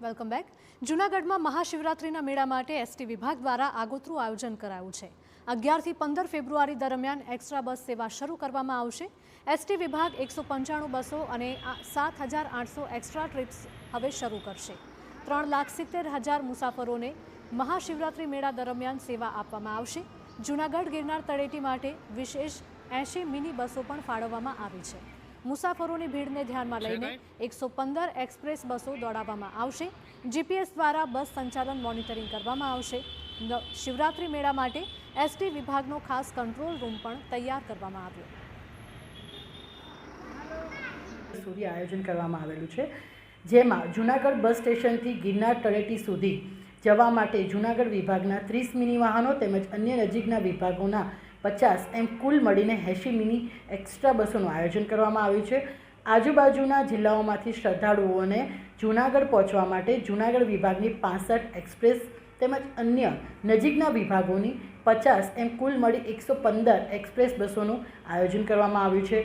Welcome back. જૂનાગઢમાં મહાશિવરાત્રિના મેળા માટે એસટી વિભાગ દ્વારા આગોતરું આયોજન કરાયું છે. 11 થી 15 ફેબ્રુઆરી દરમિયાન એક્સ્ટ્રા બસ સેવા શરૂ કરવામાં આવશે. એસટી વિભાગ 195 બસો અને 7,800 એક્સ્ટ્રા ટ્રીપ્સ હવે શરૂ કરશે. 3,70,000 મુસાફરોને મહાશિવરાત્રિ મેળા દરમિયાન સેવા આપવામાં આવશે. જૂનાગઢ ગિરનાર તળેટી માટે વિશેષ 80 મિની બસો પણ ફાળવવામાં આવી છે. મુસાફરોની ભીડને ધ્યાનમાં લઈને 115 એક્સપ્રેસ બસો દોડાવવામાં આવશે. જીપીએસ દ્વારા બસ સંચાલન મોનિટરિંગ કરવામાં આવશે. શિવરાત્રિ મેળા માટે એસટી વિભાગનો ખાસ કંટ્રોલ રૂમ પણ તૈયાર કરવામાં આવ્યો. સુધી આયોજન કરવામાં આવેલું છે, જેમાં જૂનાગઢ બસ સ્ટેશનથી ગિરનાર તળેટી સુધી જવા માટે જૂનાગઢ વિભાગના 30 મિની વાહનો તેમજ અન્ય નજીકના વિભાગોના 50 એમ કુલ મળીને 80 મિની એક્સ્ટ્રા બસોનું આયોજન કરવામાં આવ્યું છે. આજુબાજુના જિલ્લાઓમાંથી શ્રદ્ધાળુઓને જૂનાગઢ પહોંચવા માટે જૂનાગઢ વિભાગની 65 એક્સપ્રેસ તેમજ અન્ય નજીકના વિભાગોની 50 એમ કુલ મળી 115 એક્સપ્રેસ બસોનું આયોજન કરવામાં આવ્યું છે.